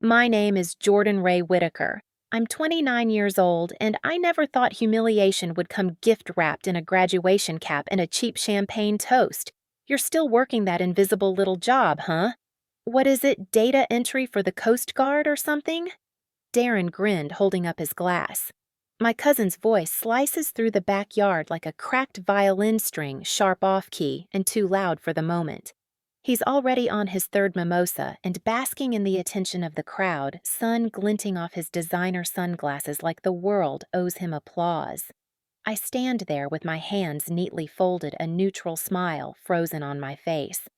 My name is Jordan Ray Whitaker. I'm 29 years old, and I never thought humiliation would come gift wrapped in a graduation cap and a cheap champagne toast. You're still working that invisible little job, huh? What is it, data entry for the Coast Guard or something? Darren grinned, holding up his glass. My cousin's voice slices through the backyard like a cracked violin string, sharp off key and too loud for the moment. He's already on his third mimosa and basking in the attention of the crowd, sun glinting off his designer sunglasses like the world owes him applause. I stand there with my hands neatly folded, a neutral smile frozen on my face.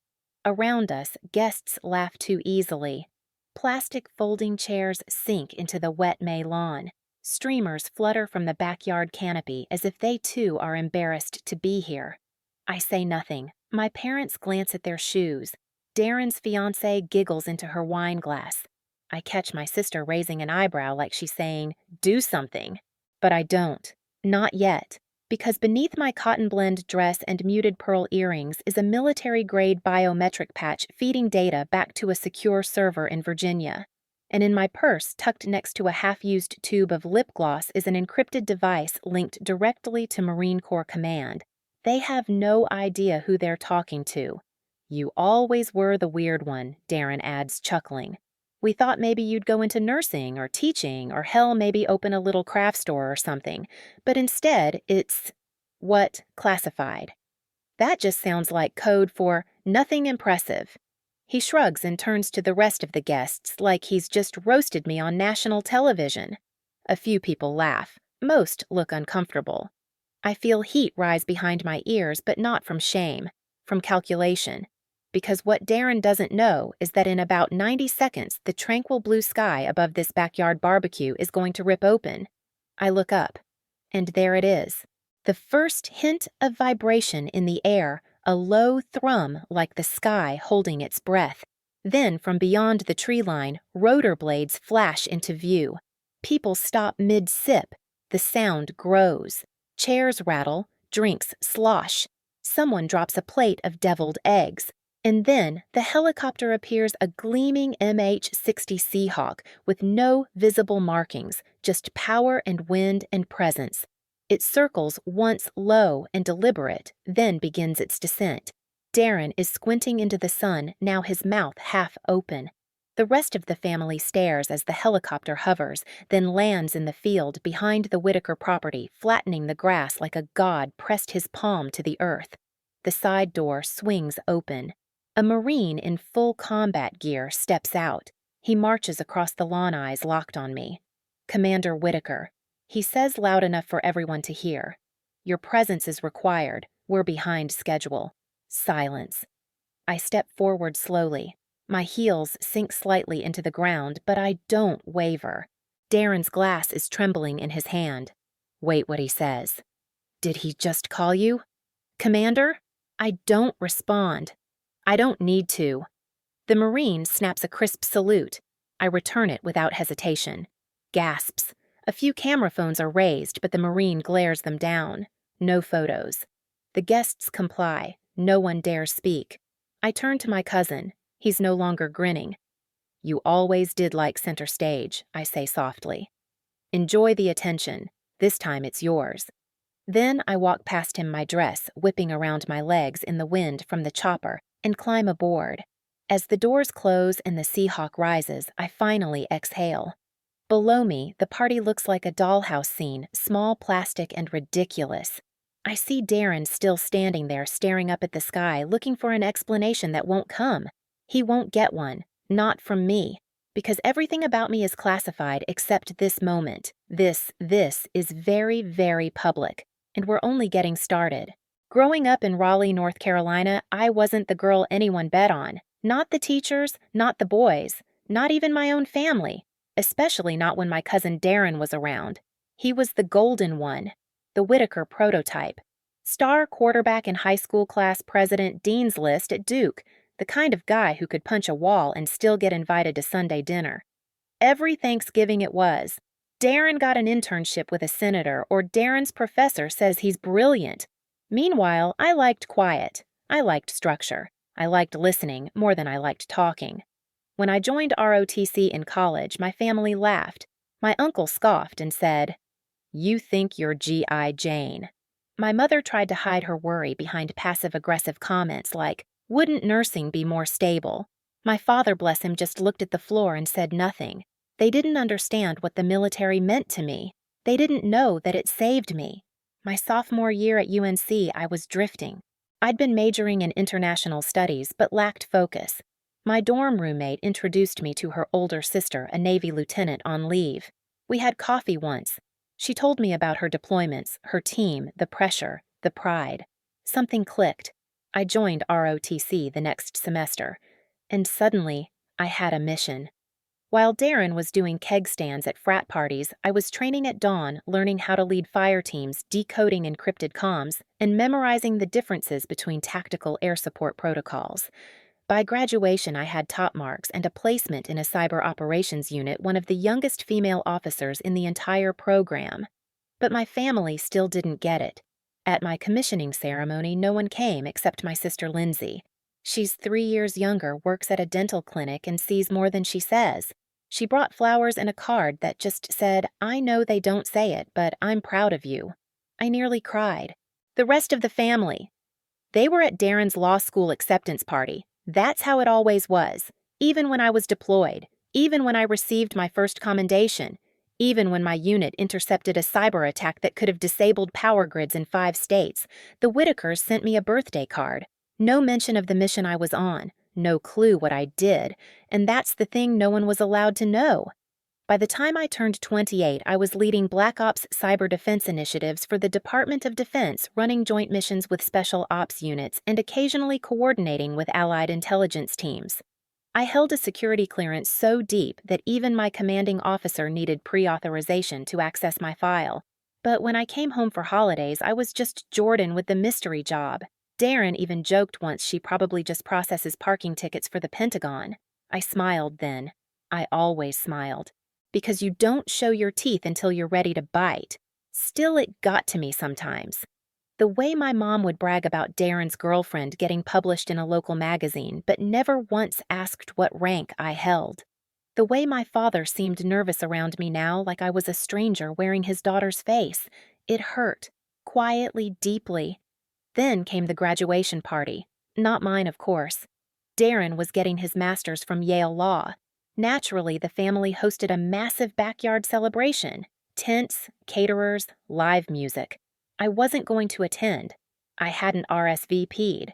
Around us, guests laugh too easily. Plastic folding chairs sink into the wet May lawn. Streamers flutter from the backyard canopy as if they too are embarrassed to be here. I say nothing. My parents glance at their shoes. Darren's fiancée giggles into her wine glass. I catch my sister raising an eyebrow like she's saying, "Do something." But I don't. Not yet. Because beneath my cotton blend dress and muted pearl earrings is a military-grade biometric patch feeding data back to a secure server in Virginia. And in my purse, tucked next to a half-used tube of lip gloss, is an encrypted device linked directly to Marine Corps Command. They have no idea who they're talking to. "You always were the weird one," Darren adds, chuckling. "We thought maybe you'd go into nursing or teaching or hell maybe open a little craft store or something. But instead, it's, what, classified." That just sounds like code for nothing impressive. He shrugs and turns to the rest of the guests like he's just roasted me on national television. A few people laugh. Most look uncomfortable. I feel heat rise behind my ears, but not from shame, from calculation. Because what Darren doesn't know is that in about 90 seconds, the tranquil blue sky above this backyard barbecue is going to rip open. I look up, and there it is. The first hint of vibration in the air, a low thrum like the sky holding its breath. Then, from beyond the tree line, rotor blades flash into view. People stop mid-sip. The sound grows. Chairs rattle, drinks slosh. Someone drops a plate of deviled eggs. And then the helicopter appears, a gleaming MH-60 Seahawk with no visible markings, just power and wind and presence. It circles once low and deliberate, then begins its descent. Darren is squinting into the sun, now his mouth half open. The rest of the family stares as the helicopter hovers, then lands in the field behind the Whitaker property, flattening the grass like a god pressed his palm to the earth. The side door swings open. A Marine in full combat gear steps out. He marches across the lawn, eyes locked on me. "Commander Whitaker." He says loud enough for everyone to hear. "Your presence is required. We're behind schedule." Silence. I step forward slowly. My heels sink slightly into the ground, but I don't waver. Darren's glass is trembling in his hand. Wait what he says. "Did he just call you?" "Commander?" I don't respond. I don't need to. The Marine snaps a crisp salute. I return it without hesitation. Gasps. A few camera phones are raised, but the Marine glares them down. No photos. The guests comply. No one dares speak. I turn to my cousin. He's no longer grinning. "You always did like center stage," I say softly. "Enjoy the attention. This time it's yours." Then I walk past him, my dress whipping around my legs in the wind from the chopper, and climb aboard. As the doors close and the Seahawk rises, I finally exhale. Below me, the party looks like a dollhouse scene, small, plastic, and ridiculous. I see Darren still standing there, staring up at the sky, looking for an explanation that won't come. He won't get one, not from me, because everything about me is classified except this moment. This is very, very public, and we're only getting started. Growing up in Raleigh, North Carolina, I wasn't the girl anyone bet on. Not the teachers, not the boys, not even my own family, especially not when my cousin Darren was around. He was the golden one, the Whitaker prototype. Star quarterback in high school class president, dean's list at Duke, the kind of guy who could punch a wall and still get invited to Sunday dinner. Every Thanksgiving it was. Darren got an internship with a senator, or Darren's professor says he's brilliant. Meanwhile, I liked quiet. I liked structure. I liked listening more than I liked talking. When I joined ROTC in college, my family laughed. My uncle scoffed and said, "You think you're G.I. Jane." My mother tried to hide her worry behind passive-aggressive comments like, "Wouldn't nursing be more stable?" My father, bless him, just looked at the floor and said nothing. They didn't understand what the military meant to me. They didn't know that it saved me. My sophomore year at UNC, I was drifting. I'd been majoring in international studies but lacked focus. My dorm roommate introduced me to her older sister, a Navy lieutenant on leave. We had coffee once. She told me about her deployments, her team, the pressure, the pride. Something clicked. I joined ROTC the next semester. And suddenly, I had a mission. While Darren was doing keg stands at frat parties, I was training at dawn, learning how to lead fire teams, decoding encrypted comms, and memorizing the differences between tactical air support protocols. By graduation, I had top marks and a placement in a cyber operations unit, one of the youngest female officers in the entire program. But my family still didn't get it. At my commissioning ceremony, no one came except my sister Lindsay. She's 3 years younger, works at a dental clinic, and sees more than she says. She brought flowers and a card that just said, "I know they don't say it, but I'm proud of you." I nearly cried. The rest of the family. They were at Darren's law school acceptance party. That's how it always was. Even when I was deployed. Even when I received my first commendation. Even when my unit intercepted a cyber attack that could have disabled power grids in 5 states. The Whitakers sent me a birthday card. No mention of the mission I was on. No clue what I did, and that's the thing no one was allowed to know. By the time I turned 28, I was leading Black Ops cyber defense initiatives for the Department of Defense, running joint missions with special ops units and occasionally coordinating with allied intelligence teams. I held a security clearance so deep that even my commanding officer needed pre-authorization to access my file. But when I came home for holidays, I was just Jordan with the mystery job. Darren even joked once she probably just processes parking tickets for the Pentagon. I smiled then. I always smiled. Because you don't show your teeth until you're ready to bite. Still, it got to me sometimes. The way my mom would brag about Darren's girlfriend getting published in a local magazine, but never once asked what rank I held. The way my father seemed nervous around me now, like I was a stranger wearing his daughter's face. It hurt. Quietly, deeply. Then came the graduation party. Not mine, of course. Darren was getting his master's from Yale Law. Naturally, the family hosted a massive backyard celebration. Tents, caterers, live music. I wasn't going to attend. I hadn't RSVP'd.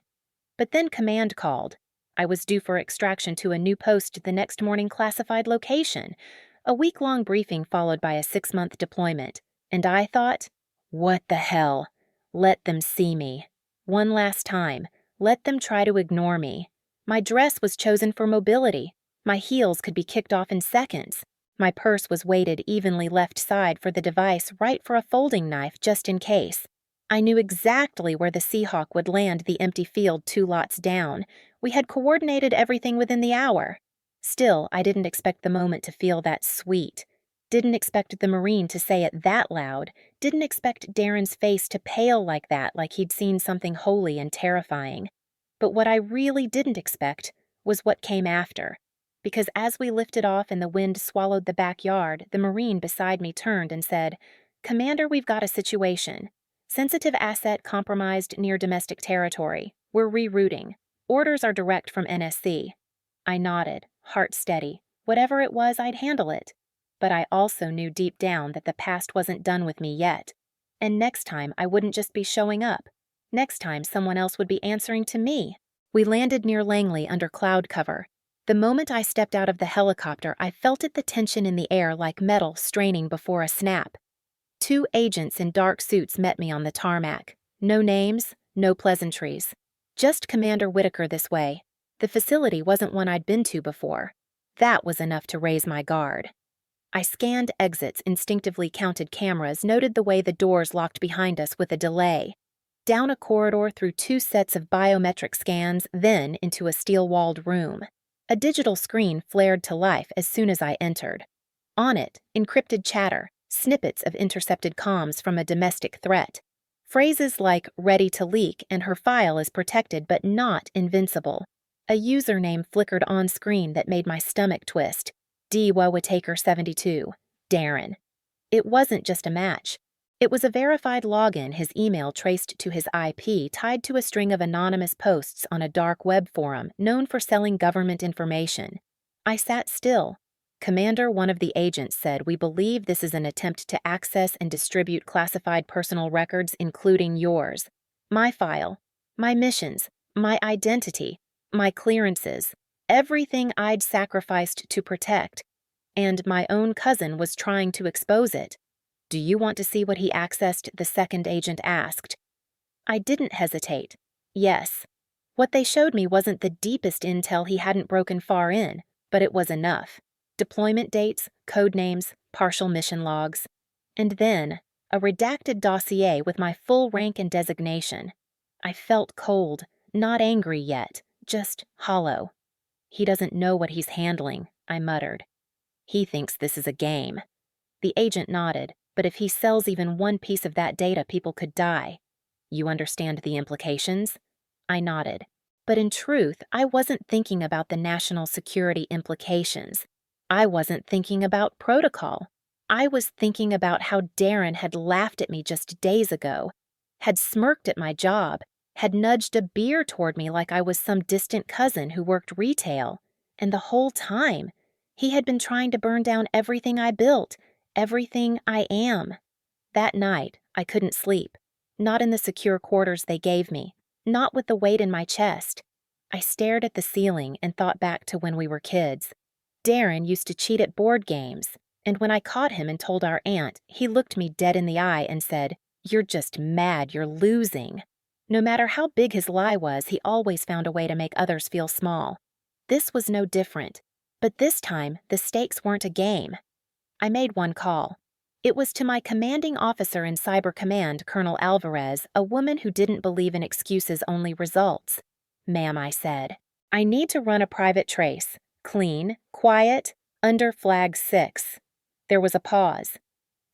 But then command called. I was due for extraction to a new post the next morning, classified location. A week-long briefing followed by a 6-month deployment. And I thought, what the hell? Let them see me. One last time. Let them try to ignore me. My dress was chosen for mobility. My heels could be kicked off in seconds. My purse was weighted evenly left side for the device, right for a folding knife just in case. I knew exactly where the Seahawk would land the empty field 2 lots down. We had coordinated everything within the hour. Still, I didn't expect the moment to feel that sweet. Didn't expect the Marine to say it that loud. Didn't expect Darren's face to pale like that, like he'd seen something holy and terrifying. But what I really didn't expect was what came after. Because as we lifted off and the wind swallowed the backyard, the Marine beside me turned and said, "Commander, we've got a situation. Sensitive asset compromised near domestic territory. We're rerouting. Orders are direct from NSC." I nodded, heart steady. Whatever it was, I'd handle it. But I also knew deep down that the past wasn't done with me yet. And next time, I wouldn't just be showing up. Next time, someone else would be answering to me. We landed near Langley under cloud cover. The moment I stepped out of the helicopter, I felt the tension in the air like metal straining before a snap. 2 agents in dark suits met me on the tarmac. No names, no pleasantries. Just Commander Whitaker this way. The facility wasn't one I'd been to before. That was enough to raise my guard. I scanned exits, instinctively counted cameras, noted the way the doors locked behind us with a delay. Down a corridor through 2 sets of biometric scans, then into a steel-walled room. A digital screen flared to life as soon as I entered. On it, encrypted chatter, snippets of intercepted comms from a domestic threat. Phrases like "ready to leak" and "her file is protected but not invincible." A username flickered on screen that made my stomach twist. Whitaker72. Darren. It wasn't just a match. It was a verified login, his email traced to his IP, tied to a string of anonymous posts on a dark web forum known for selling government information. I sat still. Commander, one of the agents, said, "We believe this is an attempt to access and distribute classified personal records, including yours. My file, my missions, my identity, my clearances, everything I'd sacrificed to protect. And my own cousin was trying to expose it. Do you want to see what he accessed?" the second agent asked. I didn't hesitate. Yes. What they showed me wasn't the deepest intel he hadn't broken far in, but it was enough. Deployment dates, code names, partial mission logs. And then, a redacted dossier with my full rank and designation. I felt cold, not angry yet, just hollow. "He doesn't know what he's handling," I muttered. "He thinks this is a game." The agent nodded. "But if he sells even one piece of that data, people could die. You understand the implications?" I nodded. But in truth, I wasn't thinking about the national security implications. I wasn't thinking about protocol. I was thinking about how Darren had laughed at me just days ago, had smirked at my job, had nudged a beer toward me like I was some distant cousin who worked retail. And the whole time, he had been trying to burn down everything I built, everything I am. That night, I couldn't sleep. Not in the secure quarters they gave me. Not with the weight in my chest. I stared at the ceiling and thought back to when we were kids. Darren used to cheat at board games, and when I caught him and told our aunt, he looked me dead in the eye and said, "You're just mad, you're losing." No matter how big his lie was, he always found a way to make others feel small. This was no different. But this time, the stakes weren't a game. I made one call. It was to my commanding officer in Cyber Command, Colonel Alvarez, a woman who didn't believe in excuses, only results. "Ma'am," I said, "I need to run a private trace. Clean, quiet, under flag 6. There was a pause.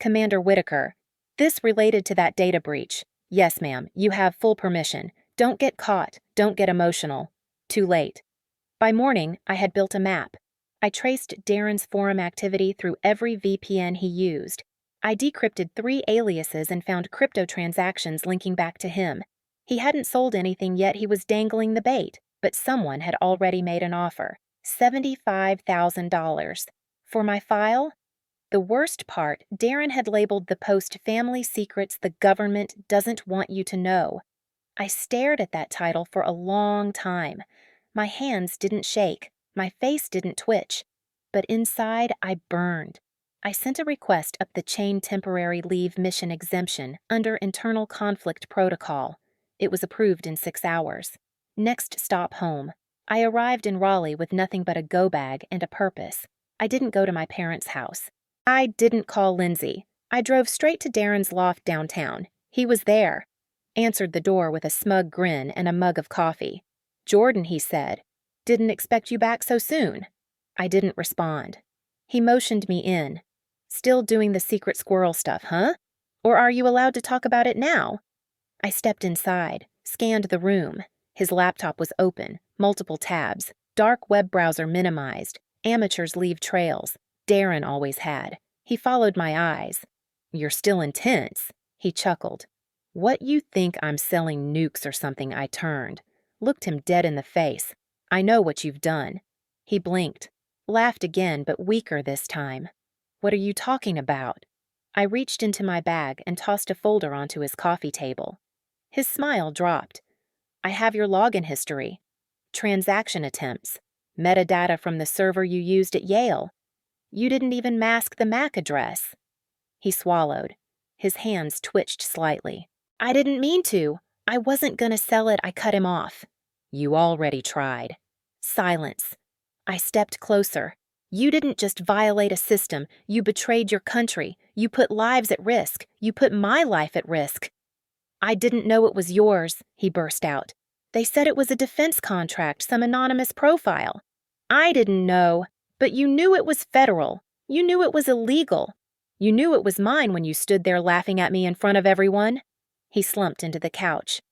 "Commander Whitaker, this related to that data breach. Yes, ma'am, you have full permission. Don't get caught. Don't get emotional." Too late. By morning, I had built a map. I traced Darren's forum activity through every VPN he used. I decrypted 3 aliases and found crypto transactions linking back to him. He hadn't sold anything yet, he was dangling the bait, but someone had already made an offer. $75,000. For my file? The worst part, Darren had labeled the post "Family Secrets the Government Doesn't Want You to Know." I stared at that title for a long time. My hands didn't shake. My face didn't twitch, but inside I burned. I sent a request up the chain temporary leave mission exemption under internal conflict protocol. It was approved in 6 hours. Next stop home. I arrived in Raleigh with nothing but a go bag and a purpose. I didn't go to my parents' house. I didn't call Lindsay. I drove straight to Darren's loft downtown. He was there. Answered the door with a smug grin and a mug of coffee. "Jordan," he said. "Didn't expect you back so soon." I didn't respond. He motioned me in. "Still doing the secret squirrel stuff, huh? Or are you allowed to talk about it now?" I stepped inside, scanned the room. His laptop was open, multiple tabs, dark web browser minimized, amateurs leave trails. Darren always had. He followed my eyes. "You're still intense," he chuckled. "What you think I'm selling nukes or something?" I turned. Looked him dead in the face. "I know what you've done." He blinked. Laughed again, but weaker this time. "What are you talking about?" I reached into my bag and tossed a folder onto his coffee table. His smile dropped. "I have your login history. Transaction attempts. Metadata from the server you used at Yale. You didn't even mask the MAC address." He swallowed. His hands twitched slightly. "I didn't mean to. I wasn't gonna sell it." I cut him off. "You already tried." Silence. I stepped closer. "You didn't just violate a system. You betrayed your country. You put lives at risk. You put my life at risk." "I didn't know it was yours," he burst out. "They said it was a defense contract, some anonymous profile." "I didn't know. But you knew it was federal. You knew it was illegal. You knew it was mine when you stood there laughing at me in front of everyone." He slumped into the couch.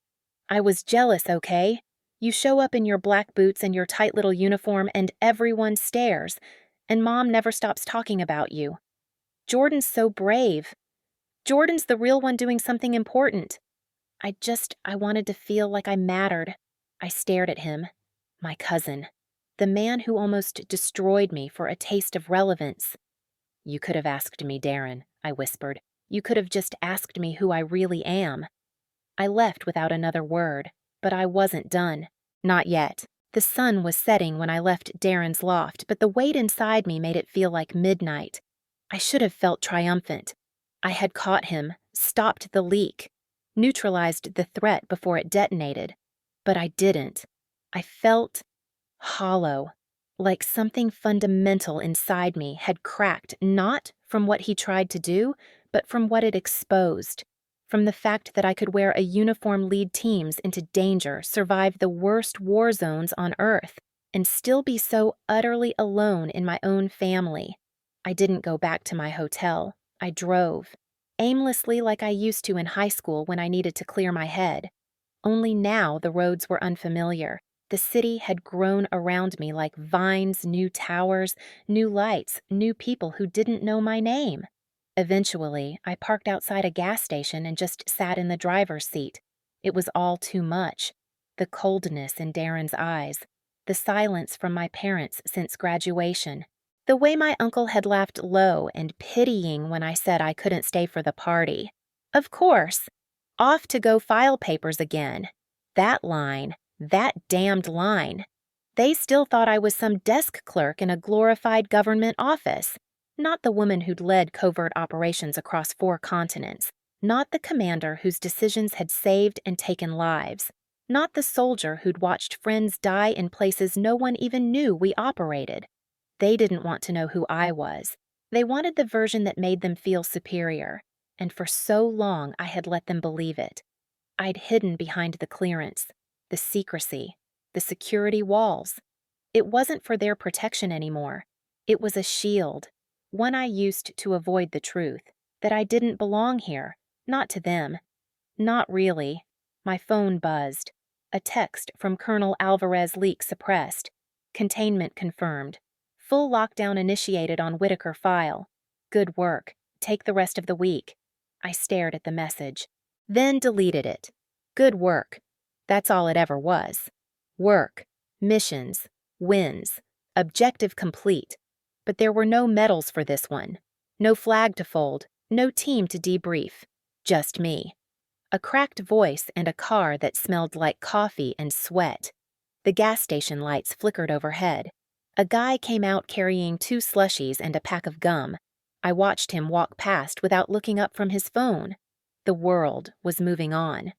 "I was jealous, okay? You show up in your black boots and your tight little uniform and everyone stares, and Mom never stops talking about you. Jordan's so brave. Jordan's the real one doing something important. I wanted to feel like I mattered. I stared at him. My cousin. The man who almost destroyed me for a taste of relevance. You could have asked me, Darren, I whispered. You could have just asked me who I really am. I left without another word, but I wasn't done. Not yet. The sun was setting when I left Darren's loft, but the weight inside me made it feel like midnight. I should have felt triumphant. I had caught him, stopped the leak, neutralized the threat before it detonated. But I didn't. I felt hollow, like something fundamental inside me had cracked, not from what he tried to do, but from what it exposed. From the fact that I could wear a uniform, lead teams into danger, survive the worst war zones on Earth, and still be so utterly alone in my own family. I didn't go back to my hotel. I drove, aimlessly like I used to in high school when I needed to clear my head. Only now the roads were unfamiliar. The city had grown around me like vines, new towers, new lights, new people who didn't know my name. Eventually, I parked outside a gas station and just sat in the driver's seat. It was all too much. The coldness in Darren's eyes, the silence from my parents since graduation, the way my uncle had laughed low and pitying when I said I couldn't stay for the party. Of course, off to go file papers again. That line, that damned line. They still thought I was some desk clerk in a glorified government office. Not the woman who'd led covert operations across 4 continents. Not the commander whose decisions had saved and taken lives. Not the soldier who'd watched friends die in places no one even knew we operated. They didn't want to know who I was. They wanted the version that made them feel superior. And for so long I had let them believe it. I'd hidden behind the clearance, the secrecy, the security walls. It wasn't for their protection anymore. It was a shield. One I used to avoid the truth, that I didn't belong here, not to them. Not really. My phone buzzed. A text from Colonel Alvarez leak suppressed. Containment confirmed. Full lockdown initiated on Whitaker file. Good work. Take the rest of the week. I stared at the message. Then deleted it. Good work. That's all it ever was. Work. Missions. Wins. Objective complete. But there were no medals for this one. No flag to fold. No team to debrief. Just me. A cracked voice and a car that smelled like coffee and sweat. The gas station lights flickered overhead. A guy came out carrying 2 slushies and a pack of gum. I watched him walk past without looking up from his phone. The world was moving on.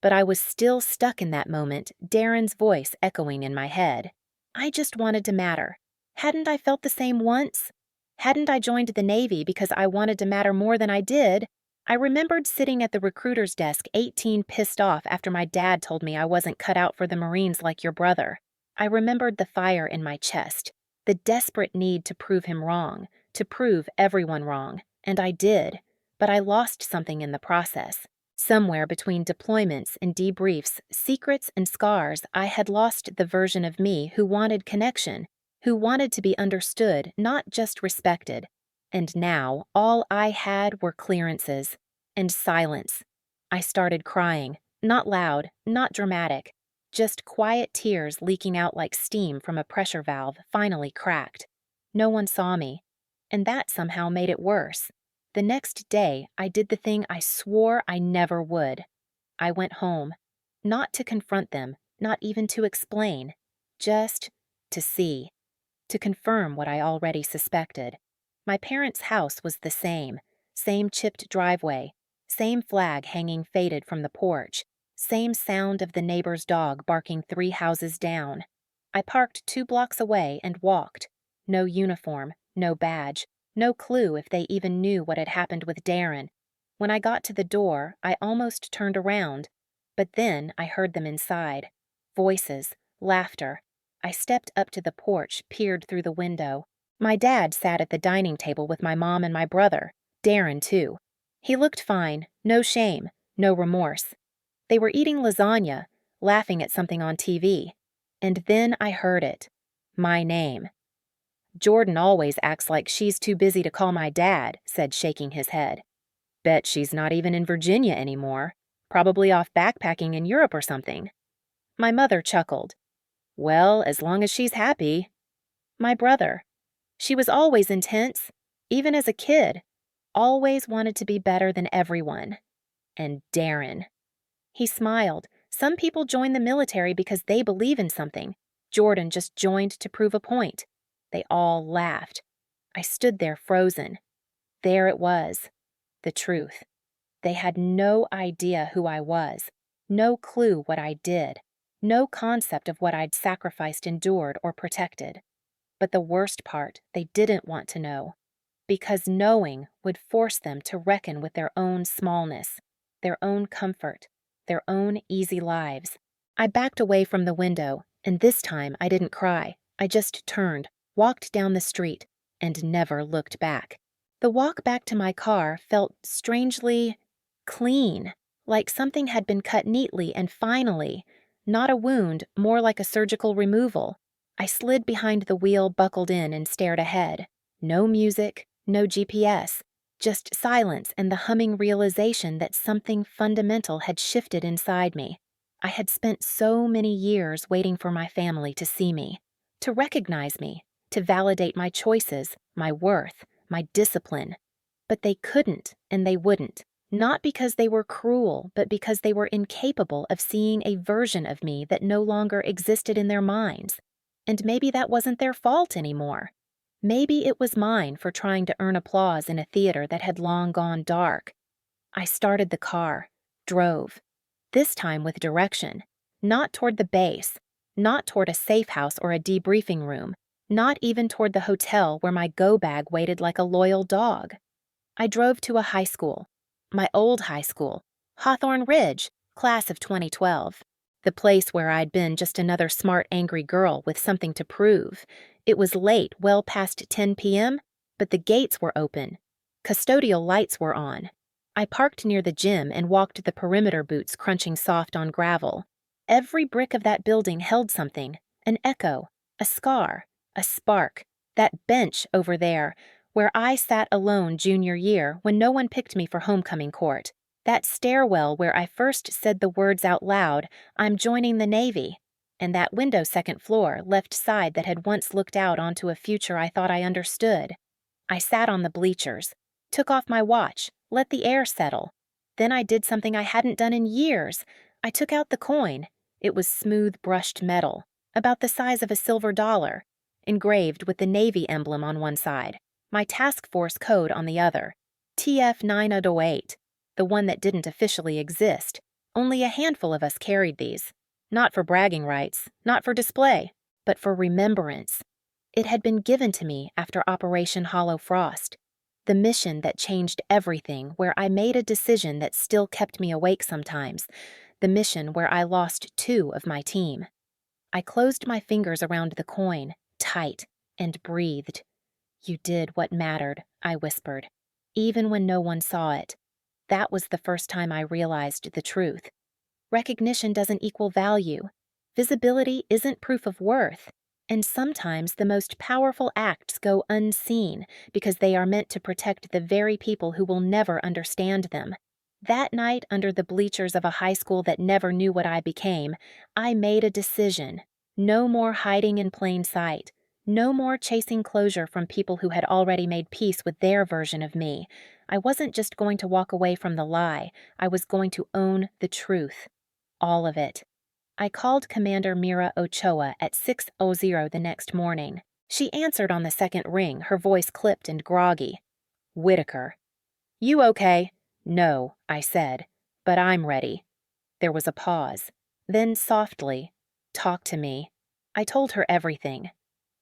But I was still stuck in that moment, Darren's voice echoing in my head. I just wanted to matter. Hadn't I felt the same once? Hadn't I joined the Navy because I wanted to matter more than I did? I remembered sitting at the recruiter's desk 18 pissed off after my dad told me I wasn't cut out for the Marines like your brother. I remembered the fire in my chest, the desperate need to prove him wrong, to prove everyone wrong, and I did, but I lost something in the process. Somewhere between deployments and debriefs, secrets and scars, I had lost the version of me who wanted connection, who wanted to be understood, not just respected. And now, all I had were clearances and silence. I started crying, not loud, not dramatic, just quiet tears leaking out like steam from a pressure valve finally cracked. No one saw me, and that somehow made it worse. The next day, I did the thing I swore I never would. I went home, not to confront them, not even to explain, just to see. To confirm what I already suspected. My parents' house was the same chipped driveway, same flag hanging faded from the porch, same sound of the neighbor's dog barking 3 houses down. I parked 2 blocks away and walked. No uniform, no badge, no clue if they even knew what had happened with Darren. When I got to the door, I almost turned around, but then I heard them inside. Voices, laughter. I stepped up to the porch, peered through the window. My dad sat at the dining table with my mom and my brother, Darren too. He looked fine, no shame, no remorse. They were eating lasagna laughing at something on TV. And then I heard it. My name. Jordan always acts like she's too busy to call my dad, said, shaking his head. Bet she's not even in Virginia anymore. Probably off backpacking in Europe or something. My mother chuckled. Well, as long as she's happy. My brother. She was always intense, even as a kid. Always wanted to be better than everyone. And Darren. He smiled. Some people join the military because they believe in something. Jordan just joined to prove a point. They all laughed. I stood there frozen. There it was. The truth. They had no idea who I was, no clue what I did, no concept of what I'd sacrificed, endured, or protected. But the worst part, they didn't want to know, because knowing would force them to reckon with their own smallness, their own comfort, their own easy lives. I backed away from the window, and this time I didn't cry. I just turned, walked down the street, and never looked back. The walk back to my car felt strangely clean, like something had been cut neatly and finally, not a wound, more like a surgical removal. I slid behind the wheel, buckled in, and stared ahead. No music, no GPS, just silence and the humming realization that something fundamental had shifted inside me. I had spent so many years waiting for my family to see me, to recognize me, to validate my choices, my worth, my discipline. But they couldn't and they wouldn't. Not because they were cruel, but because they were incapable of seeing a version of me that no longer existed in their minds. And maybe that wasn't their fault anymore. Maybe it was mine for trying to earn applause in a theater that had long gone dark. I started the car, drove, this time with direction, not toward the base, not toward a safe house or a debriefing room, not even toward the hotel where my go bag waited like a loyal dog. I drove to a high school. My old high school, Hawthorne Ridge, class of 2012. The place where I'd been just another smart, angry girl with something to prove. It was late, well past 10 p.m., but the gates were open. Custodial lights were on. I parked near the gym and walked the perimeter boots crunching soft on gravel. Every brick of that building held something, an echo, a scar, a spark. That bench over there, where I sat alone junior year when no one picked me for homecoming court. That stairwell where I first said the words out loud, I'm joining the Navy. And that window second floor, left side that had once looked out onto a future I thought I understood. I sat on the bleachers, took off my watch, let the air settle. Then I did something I hadn't done in years. I took out the coin. It was smooth brushed metal, about the size of a silver dollar, engraved with the Navy emblem on one side. My task force code on the other, TF 9808, the one that didn't officially exist. Only a handful of us carried these. Not for bragging rights, not for display, but for remembrance. It had been given to me after Operation Hollow Frost, the mission that changed everything, where I made a decision that still kept me awake sometimes, the mission where I lost 2 of my team. I closed my fingers around the coin, tight, and breathed. You did what mattered, I whispered, even when no one saw it. That was the first time I realized the truth. Recognition doesn't equal value. Visibility isn't proof of worth. And sometimes the most powerful acts go unseen because they are meant to protect the very people who will never understand them. That night, under the bleachers of a high school that never knew what I became, I made a decision. No more hiding in plain sight. No more chasing closure from people who had already made peace with their version of me. I wasn't just going to walk away from the lie. I was going to own the truth. All of it. I called Commander Mira Ochoa at 6:00 the next morning. She answered on the second ring, her voice clipped and groggy. Whitaker. You okay? No, I said, but I'm ready. There was a pause. Then softly, talk to me. I told her everything.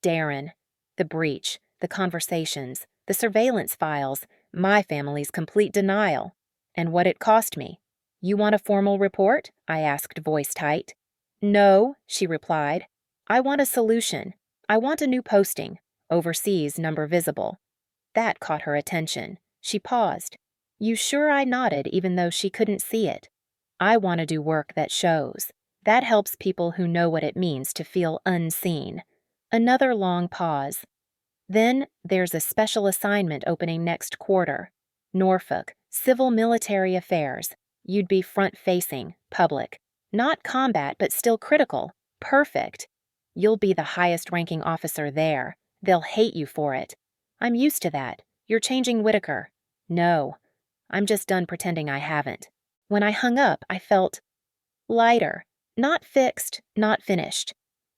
Darren, the breach, the conversations, the surveillance files, my family's complete denial, and what it cost me. You want a formal report? I asked, voice tight. No, she replied. I want a solution. I want a new posting. Overseas, number visible. That caught her attention. She paused. You sure? I nodded, even though she couldn't see it. I want to do work that shows. That helps people who know what it means to feel unseen. Another long pause. Then there's a special assignment opening next quarter. Norfolk, civil military affairs. You'd be front-facing, public. Not combat, but still critical. Perfect. You'll be the highest-ranking officer there. They'll hate you for it. I'm used to that. You're changing Whitaker. No, I'm just done pretending I haven't. When I hung up, I felt lighter. Not fixed, not finished,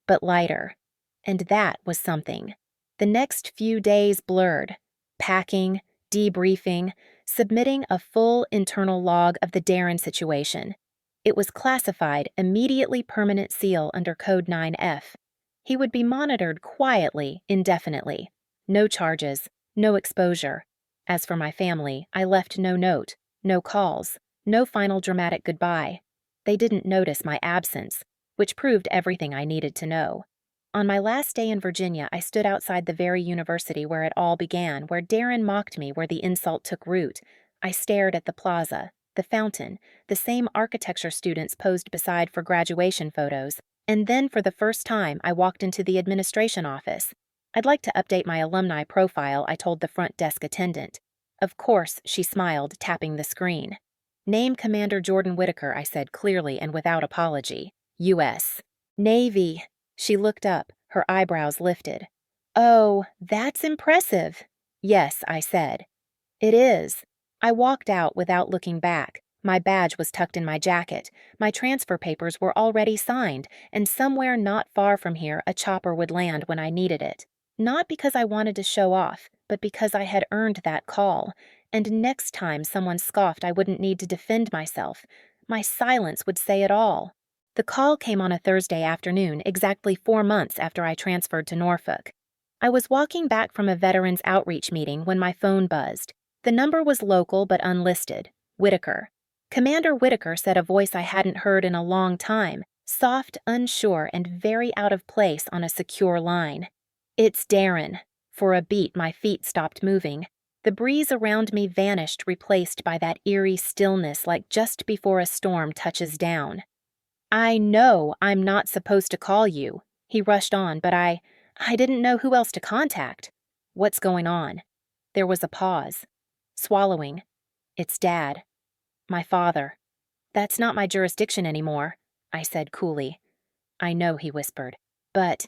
but lighter. And that was something. The next few days blurred. Packing, debriefing, submitting a full internal log of the Darren situation. It was classified immediately permanent seal under Code 9F. He would be monitored quietly, indefinitely. No charges, no exposure. As for my family, I left no note, no calls, no final dramatic goodbye. They didn't notice my absence, which proved everything I needed to know. On my last day in Virginia, I stood outside the very university where it all began, where Darren mocked me where the insult took root. I stared at the plaza, the fountain, the same architecture students posed beside for graduation photos, and then for the first time I walked into the administration office. I'd like to update my alumni profile, I told the front desk attendant. Of course, she smiled, tapping the screen. Name Commander Jordan Whitaker, I said clearly and without apology. U.S. Navy. She looked up, her eyebrows lifted. Oh, that's impressive. Yes, I said. It is. I walked out without looking back. My badge was tucked in my jacket. My transfer papers were already signed, and somewhere not far from here a chopper would land when I needed it. Not because I wanted to show off, but because I had earned that call. And next time someone scoffed, I wouldn't need to defend myself. My silence would say it all. The call came on a Thursday afternoon, exactly 4 months after I transferred to Norfolk. I was walking back from a veterans outreach meeting when my phone buzzed. The number was local but unlisted. Whitaker. Commander Whitaker said, a voice I hadn't heard in a long time, soft, unsure, and very out of place on a secure line. It's Darren. For a beat, my feet stopped moving. The breeze around me vanished, replaced by that eerie stillness like just before a storm touches down. I know I'm not supposed to call you, he rushed on, but I didn't know who else to contact. What's going on? There was a pause. Swallowing. It's Dad. My father. That's not my jurisdiction anymore, I said coolly. I know, he whispered, but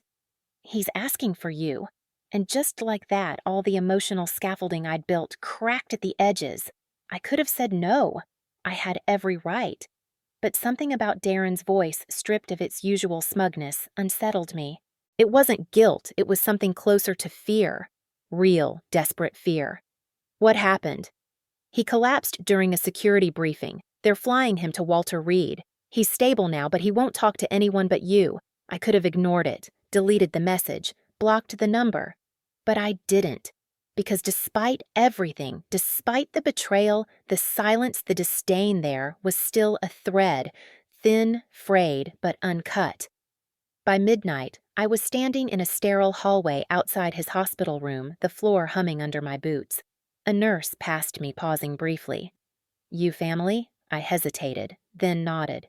he's asking for you. And just like that, all the emotional scaffolding I'd built cracked at the edges. I could have said no. I had every right. But something about Darren's voice, stripped of its usual smugness, unsettled me. It wasn't guilt, it was something closer to fear. Real, desperate fear. What happened? He collapsed during a security briefing. They're flying him to Walter Reed. He's stable now, but he won't talk to anyone but you. I could have ignored it, deleted the message, blocked the number. But I didn't. Because despite everything, despite the betrayal, the silence, the disdain, there was still a thread, thin, frayed, but uncut. By midnight, I was standing in a sterile hallway outside his hospital room, the floor humming under my boots. A nurse passed me, pausing briefly. You family? I hesitated, then nodded.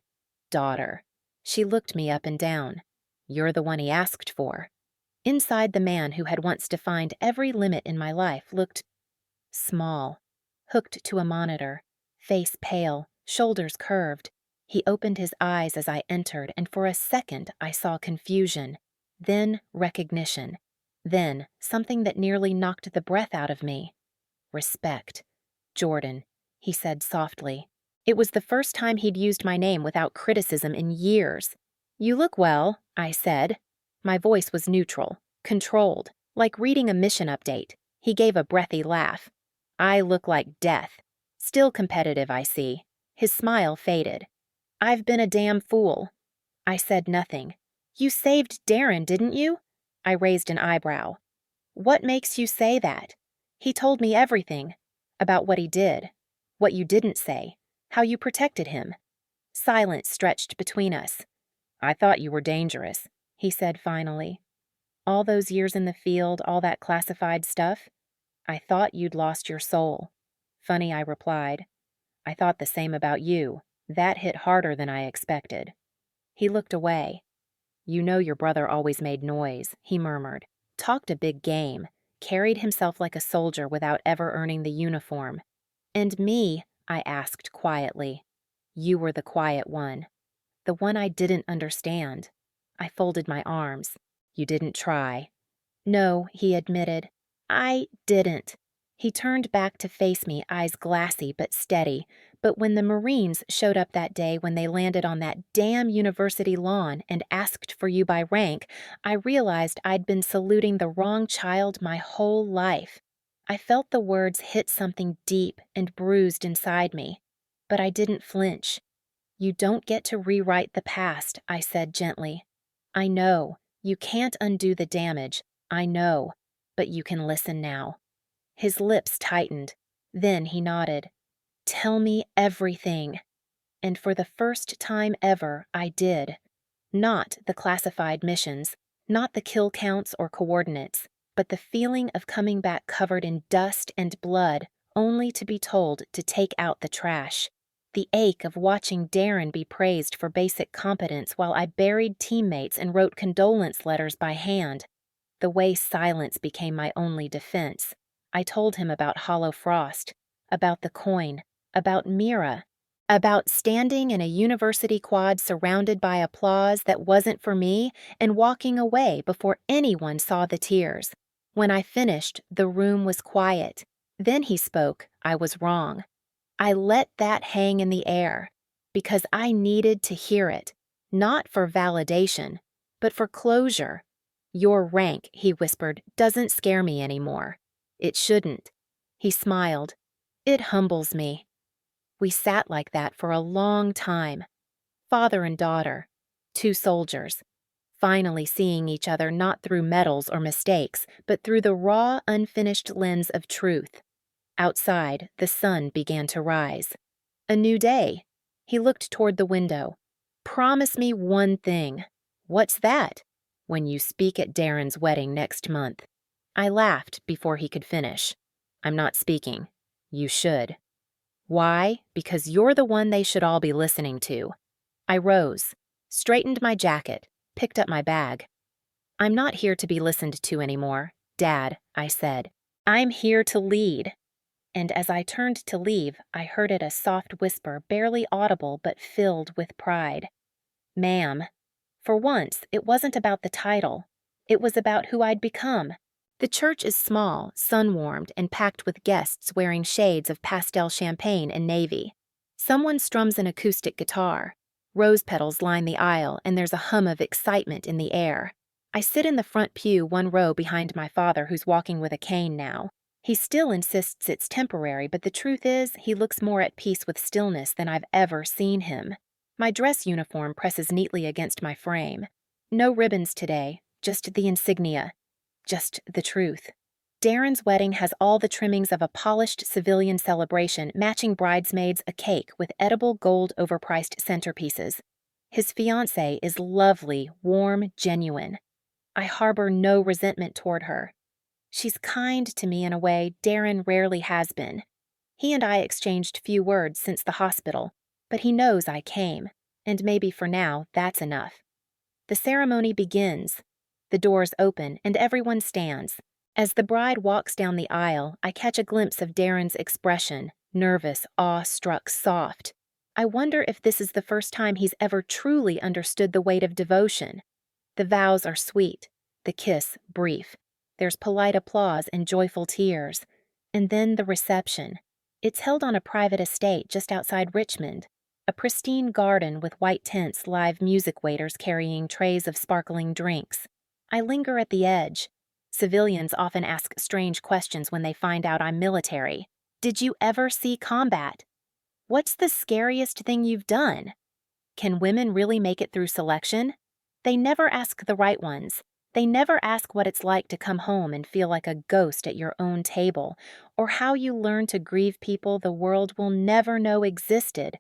Daughter. She looked me up and down. You're the one he asked for. Inside, the man who had once defined every limit in my life looked small, hooked to a monitor, face pale, shoulders curved. He opened his eyes as I entered, and for a second I saw confusion, then recognition, then something that nearly knocked the breath out of me. Respect. Jordan, he said softly. It was the first time he'd used my name without criticism in years. You look well, I said. My voice was neutral, controlled, like reading a mission update. He gave a breathy laugh. I look like death. Still competitive, I see. His smile faded. I've been a damn fool. I said nothing. You saved Darren, didn't you? I raised an eyebrow. What makes you say that? He told me everything. About what he did. What you didn't say. How you protected him. Silence stretched between us. I thought you were dangerous, he said finally. All those years in the field, all that classified stuff? I thought you'd lost your soul. Funny, I replied. I thought the same about you. That hit harder than I expected. He looked away. "You know your brother always made noise," he murmured. "Talked a big game. Carried himself like a soldier without ever earning the uniform." "And me?" I asked quietly. "You were the quiet one. The one I didn't understand." I folded my arms. "You didn't try." "No," he admitted. "I didn't." He turned back to face me, eyes glassy but steady. But when the Marines showed up that day when they landed on that damn university lawn and asked for you by rank, I realized I'd been saluting the wrong child my whole life. I felt the words hit something deep and bruised inside me. But I didn't flinch. "You don't get to rewrite the past," I said gently. "I know. You can't undo the damage. I know. But you can listen now." His lips tightened. Then he nodded. "Tell me everything." And for the first time ever, I did. Not the classified missions, not the kill counts or coordinates, but the feeling of coming back covered in dust and blood, only to be told to take out the trash. The ache of watching Darren be praised for basic competence while I buried teammates and wrote condolence letters by hand. The way silence became my only defense. I told him about Hollow Frost, about the coin, about Mira, about standing in a university quad surrounded by applause that wasn't for me and walking away before anyone saw the tears. When I finished, the room was quiet. Then he spoke. I was wrong. I let that hang in the air because I needed to hear it, not for validation, but for closure. "Your rank," he whispered, "doesn't scare me anymore." "It shouldn't." He smiled. "It humbles me." We sat like that for a long time. Father and daughter, two soldiers, finally seeing each other not through medals or mistakes, but through the raw, unfinished lens of truth. Outside, the sun began to rise. A new day. He looked toward the window. "Promise me one thing." "What's that?" "When you speak at Darren's wedding next month." I laughed before he could finish. "I'm not speaking." "You should." "Why? Because you're the one they should all be listening to." I rose, straightened my jacket, picked up my bag. "I'm not here to be listened to anymore, Dad," I said. "I'm here to lead." And as I turned to leave, I heard it a soft whisper, barely audible but filled with pride. "Ma'am." For once, it wasn't about the title. It was about who I'd become. The church is small, sun-warmed, and packed with guests wearing shades of pastel champagne and navy. Someone strums an acoustic guitar. Rose petals line the aisle, and there's a hum of excitement in the air. I sit in the front pew, one row behind my father, who's walking with a cane now. He still insists it's temporary, but the truth is, he looks more at peace with stillness than I've ever seen him. My dress uniform presses neatly against my frame. No ribbons today, just the insignia. Just the truth. Darren's wedding has all the trimmings of a polished civilian celebration, matching bridesmaids a cake with edible gold overpriced centerpieces. His fiancée is lovely, warm, genuine. I harbor no resentment toward her. She's kind to me in a way Darren rarely has been. He and I exchanged few words since the hospital, but he knows I came, and maybe for now that's enough. The ceremony begins. The doors open and everyone stands. As the bride walks down the aisle, I catch a glimpse of Darren's expression, nervous, awe-struck, soft. I wonder if this is the first time he's ever truly understood the weight of devotion. The vows are sweet, the kiss brief. There's polite applause and joyful tears. And then the reception. It's held on a private estate just outside Richmond. A pristine garden with white tents, live music waiters carrying trays of sparkling drinks. I linger at the edge. Civilians often ask strange questions when they find out I'm military. "Did you ever see combat?" "What's the scariest thing you've done?" "Can women really make it through selection?" They never ask the right ones. They never ask what it's like to come home and feel like a ghost at your own table, or how you learn to grieve people the world will never know existed.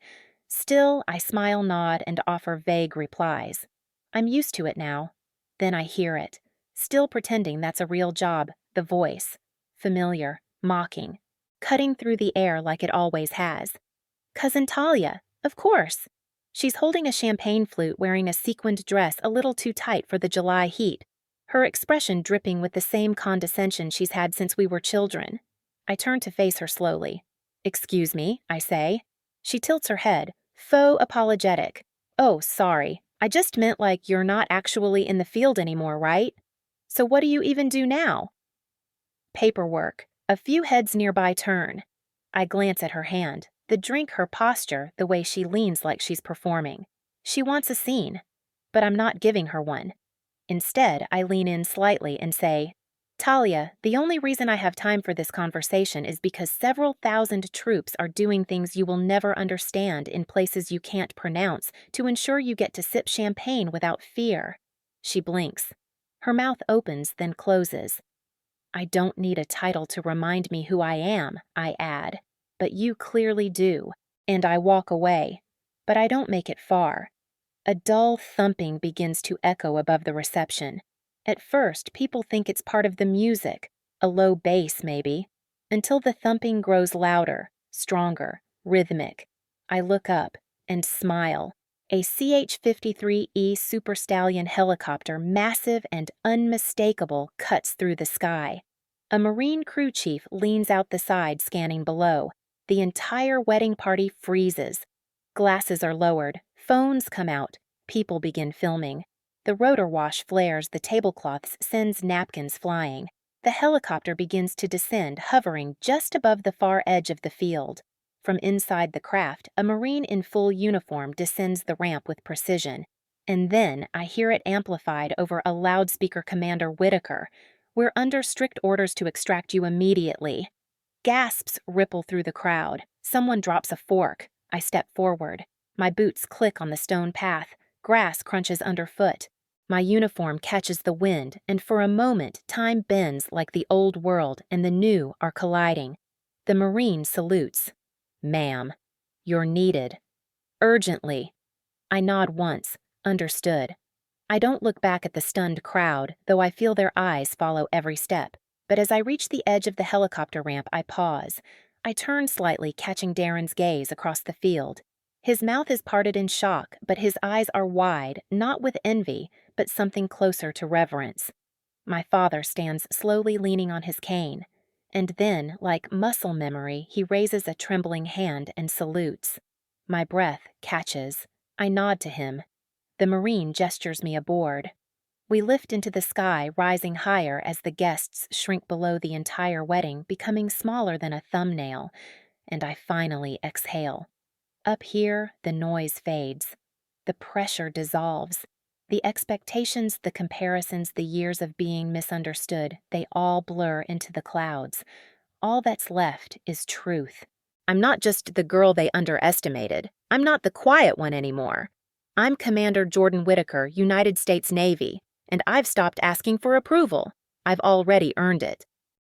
Still, I smile, nod, and offer vague replies. I'm used to it now. Then I hear it, still pretending that's a real job, the voice. Familiar, mocking, cutting through the air like it always has. "Cousin Talia, of course." She's holding a champagne flute wearing a sequined dress a little too tight for the July heat, her expression dripping with the same condescension she's had since we were children. I turn to face her slowly. "Excuse me," I say. She tilts her head, faux apologetic. "Oh, sorry. I just meant like you're not actually in the field anymore, right? So what do you even do now?" "Paperwork." A few heads nearby turn. I glance at her hand, the drink her posture, the way she leans like she's performing. She wants a scene, but I'm not giving her one. Instead, I lean in slightly and say, "Talia, the only reason I have time for this conversation is because several thousand troops are doing things you will never understand in places you can't pronounce to ensure you get to sip champagne without fear." She blinks. Her mouth opens, then closes. "I don't need a title to remind me who I am," I add. "But you clearly do." And I walk away. But I don't make it far. A dull thumping begins to echo above the reception. At first, people think it's part of the music, a low bass maybe, until the thumping grows louder, stronger, rhythmic. I look up and smile. A CH-53E Super Stallion helicopter, massive and unmistakable, cuts through the sky. A Marine crew chief leans out the side, scanning below. The entire wedding party freezes. Glasses are lowered, phones come out, people begin filming. The rotor wash flares, the tablecloths sends napkins flying. The helicopter begins to descend, hovering just above the far edge of the field. From inside the craft, a Marine in full uniform descends the ramp with precision. And then I hear it amplified over a loudspeaker. "Commander Whitaker, we're under strict orders to extract you immediately." Gasps ripple through the crowd. Someone drops a fork. I step forward. My boots click on the stone path. Grass crunches underfoot. My uniform catches the wind, and for a moment time bends like the old world and the new are colliding. The Marine salutes. "Ma'am, you're needed. Urgently." I nod once, understood. I don't look back at the stunned crowd, though I feel their eyes follow every step. But as I reach the edge of the helicopter ramp, I pause. I turn slightly, catching Darren's gaze across the field. His mouth is parted in shock, but his eyes are wide, not with envy, but something closer to reverence. My father stands slowly leaning on his cane. And then, like muscle memory, he raises a trembling hand and salutes. My breath catches. I nod to him. The Marine gestures me aboard. We lift into the sky, rising higher as the guests shrink below the entire wedding, becoming smaller than a thumbnail, and I finally exhale. Up here, the noise fades. The pressure dissolves. The expectations, the comparisons, the years of being misunderstood, they all blur into the clouds. All that's left is truth. I'm not just the girl they underestimated. I'm not the quiet one anymore. I'm Commander Jordan Whitaker, United States Navy, and I've stopped asking for approval. I've already earned it.